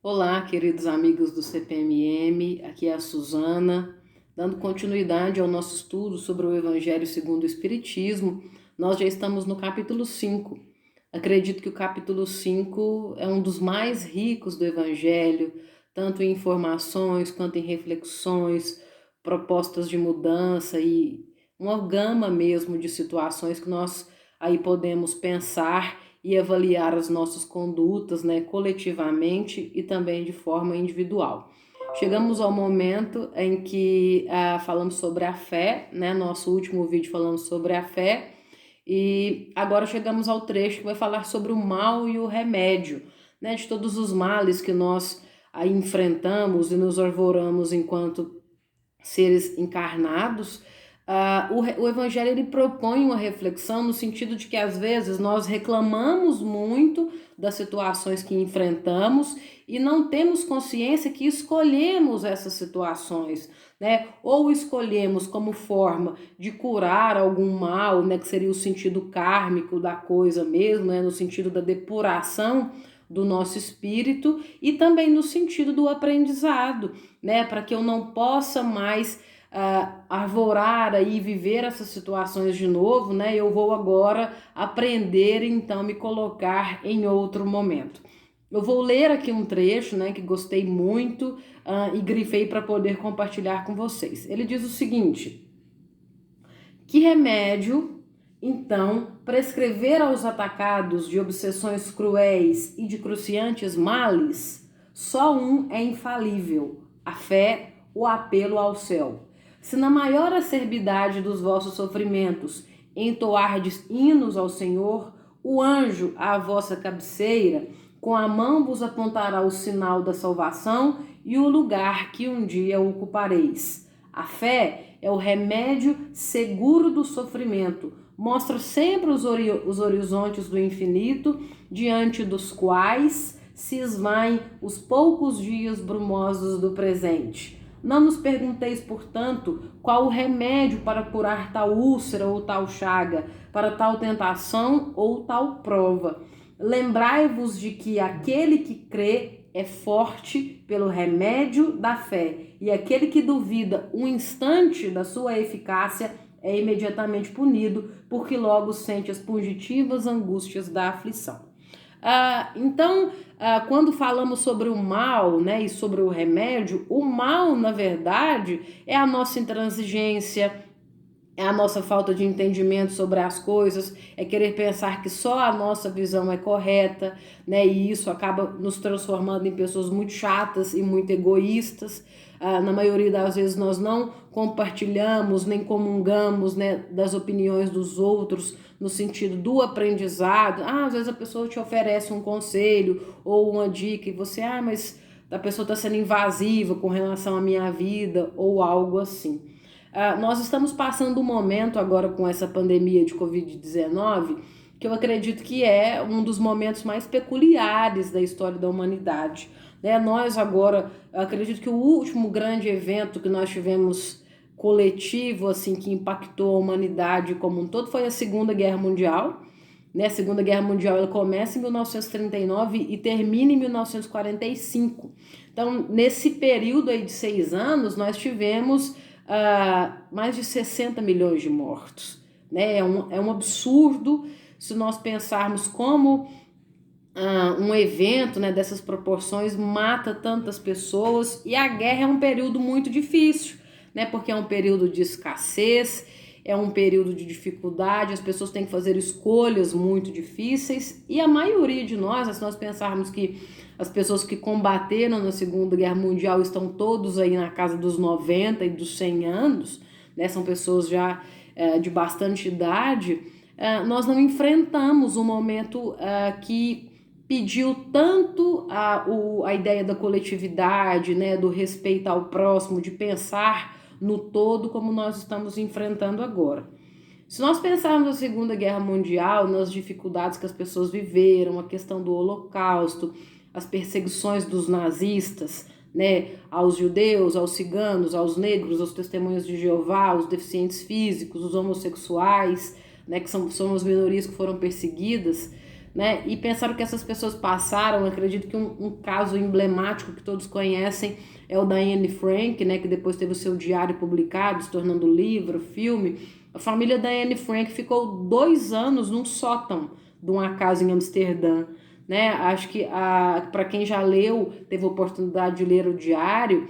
Olá, queridos amigos do CPMM, aqui é a Suzana, dando continuidade ao nosso estudo sobre o Evangelho segundo o Espiritismo. Nós já estamos no capítulo 5. Acredito que o capítulo 5 é um dos mais ricos do Evangelho, tanto em informações quanto em reflexões, propostas de mudança e uma gama mesmo de situações que nós aí podemos pensar e avaliar as nossas condutas, né, coletivamente e também de forma individual. Chegamos ao momento em que falamos sobre a fé, né? Nosso último vídeo falamos sobre a fé e agora chegamos ao trecho que vai falar sobre o mal e o remédio, né? De todos os males que nós aí enfrentamos e nos arvoramos enquanto seres encarnados. O Evangelho ele propõe uma reflexão no sentido de que às vezes nós reclamamos muito das situações que enfrentamos e não temos consciência que escolhemos essas situações, né? Ou escolhemos como forma de curar algum mal, né? Que seria o sentido kármico da coisa mesmo, né? No sentido da depuração do nosso espírito e também no sentido do aprendizado, né? Para que eu não possa mais arvorar aí, viver essas situações de novo, né? Eu vou agora aprender, então, me colocar em outro momento. Eu vou ler aqui um trecho, né, que gostei muito e grifei para poder compartilhar com vocês. Ele diz o seguinte: que remédio, então, prescrever aos atacados de obsessões cruéis e de cruciantes males? Só um é infalível: a fé, o apelo ao céu. Se na maior acerbidade dos vossos sofrimentos entoardes hinos ao Senhor, o anjo à vossa cabeceira, com a mão vos apontará o sinal da salvação e o lugar que um dia ocupareis. A fé é o remédio seguro do sofrimento. Mostra sempre os horizontes do infinito, diante dos quais se esvaem os poucos dias brumosos do presente. Não nos pergunteis, portanto, qual o remédio para curar tal úlcera ou tal chaga, para tal tentação ou tal prova. Lembrai-vos de que aquele que crê é forte pelo remédio da fé, e aquele que duvida um instante da sua eficácia é imediatamente punido, porque logo sente as fugitivas angústias da aflição. Quando falamos sobre o mal, né, e sobre o remédio, o mal, na verdade, é a nossa intransigência, é a nossa falta de entendimento sobre as coisas, é querer pensar que só a nossa visão é correta, né? E isso acaba nos transformando em pessoas muito chatas e muito egoístas. Na maioria das vezes nós não compartilhamos nem comungamos, né, das opiniões dos outros no sentido do aprendizado. Às vezes a pessoa te oferece um conselho ou uma dica e você, mas a pessoa está sendo invasiva com relação à minha vida ou algo assim. Nós estamos passando um momento agora com essa pandemia de Covid-19 que eu acredito que é um dos momentos mais peculiares da história da humanidade. Né? Nós agora, eu acredito que o último grande evento que nós tivemos coletivo, assim, que impactou a humanidade como um todo foi a Segunda Guerra Mundial. Né? A Segunda Guerra Mundial ela começa em 1939 e termina em 1945. Então, nesse período aí de 6 anos, nós tivemos mais de 60 milhões de mortos. Né? É um absurdo se nós pensarmos como um evento, né, dessas proporções mata tantas pessoas, e a guerra é um período muito difícil, né, porque é um período de escassez, é um período de dificuldade, as pessoas têm que fazer escolhas muito difíceis, e a maioria de nós, se nós pensarmos que as pessoas que combateram na Segunda Guerra Mundial estão todos aí na casa dos 90 e dos 100 anos, né, são pessoas já de bastante idade, nós não enfrentamos um momento que pediu tanto a ideia da coletividade, né, do respeito ao próximo, de pensar no todo como nós estamos enfrentando agora. Se nós pensarmos na Segunda Guerra Mundial, nas dificuldades que as pessoas viveram, a questão do Holocausto, as perseguições dos nazistas, né, aos judeus, aos ciganos, aos negros, aos testemunhas de Jeová, aos deficientes físicos, os homossexuais, né, que são as minorias que foram perseguidas, né? E pensaram que essas pessoas passaram. Eu acredito que um caso emblemático que todos conhecem é o da Anne Frank, né? Que depois teve o seu diário publicado, se tornando livro, filme. A família da Anne Frank ficou 2 anos num sótão de uma casa em Amsterdã, né? Acho que para quem já leu, teve a oportunidade de ler o diário,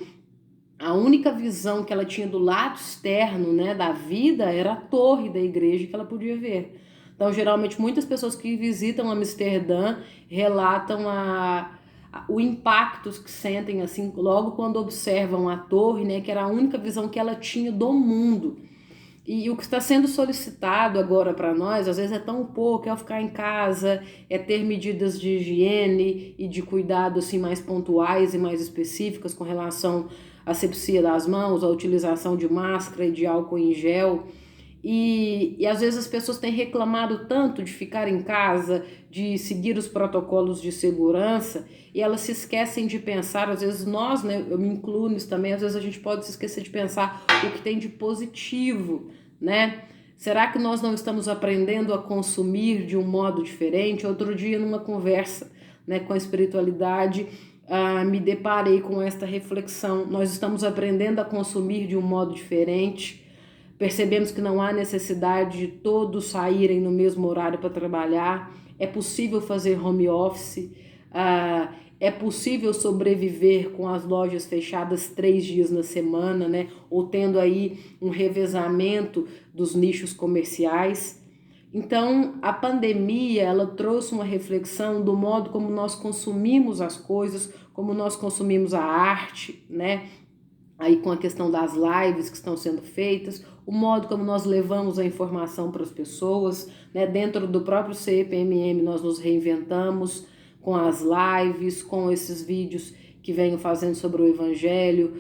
a única visão que ela tinha do lado externo, né, da vida era a torre da igreja que ela podia ver. Então, geralmente, muitas pessoas que visitam Amsterdã relatam o impacto que sentem assim logo quando observam a torre, né, que era a única visão que ela tinha do mundo. E o que está sendo solicitado agora para nós, às vezes é tão pouco, é ficar em casa, é ter medidas de higiene e de cuidado assim, mais pontuais e mais específicas com relação à asepsia das mãos, à utilização de máscara e de álcool em gel. E às vezes as pessoas têm reclamado tanto de ficar em casa, de seguir os protocolos de segurança, e elas se esquecem de pensar, às vezes nós, né, eu me incluo nisso também, às vezes a gente pode se esquecer de pensar o que tem de positivo, né? Será que nós não estamos aprendendo a consumir de um modo diferente? Outro dia, numa conversa, né, com a espiritualidade, me deparei com esta reflexão. Nós estamos aprendendo a consumir de um modo diferente. Percebemos que não há necessidade de todos saírem no mesmo horário para trabalhar. É possível fazer home office. É possível sobreviver com as lojas fechadas 3 dias na semana, né? Ou tendo aí um revezamento dos nichos comerciais. Então, a pandemia, ela trouxe uma reflexão do modo como nós consumimos as coisas, como nós consumimos a arte, né? Aí com a questão das lives que estão sendo feitas, o modo como nós levamos a informação para as pessoas, né? Dentro do próprio CEPMM nós nos reinventamos com as lives, com esses vídeos que venho fazendo sobre o Evangelho,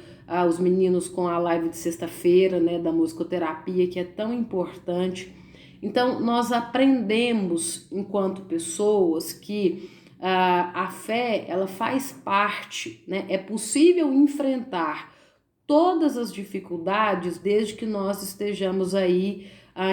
os meninos com a live de sexta-feira, né, da musicoterapia, que é tão importante. Então, nós aprendemos, enquanto pessoas, que a fé, ela faz parte, né? É possível enfrentar todas as dificuldades desde que nós estejamos aí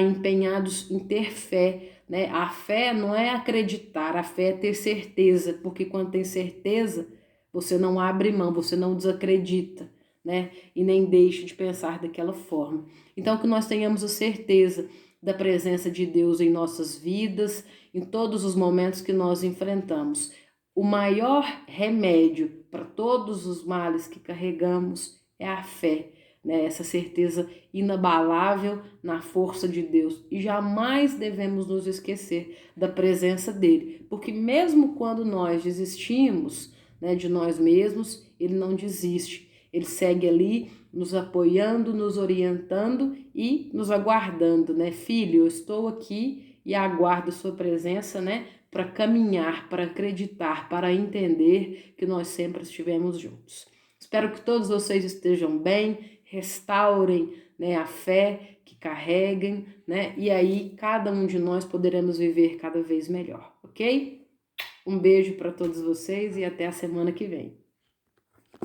empenhados em ter fé, né? A fé não é acreditar, a fé é ter certeza, porque quando tem certeza, você não abre mão, você não desacredita, né? E nem deixa de pensar daquela forma. Então, que nós tenhamos a certeza da presença de Deus em nossas vidas, em todos os momentos que nós enfrentamos. O maior remédio para todos os males que carregamos é a fé, né? Essa certeza inabalável na força de Deus. E jamais devemos nos esquecer da presença dele, porque mesmo quando nós desistimos, né, de nós mesmos, ele não desiste. Ele segue ali nos apoiando, nos orientando e nos aguardando, né? Filho, eu estou aqui e aguardo sua presença, né? Para caminhar, para acreditar, para entender que nós sempre estivemos juntos. Espero que todos vocês estejam bem, restaurem, né, a fé que carreguem, né? E aí cada um de nós poderemos viver cada vez melhor, ok? Um beijo para todos vocês e até a semana que vem.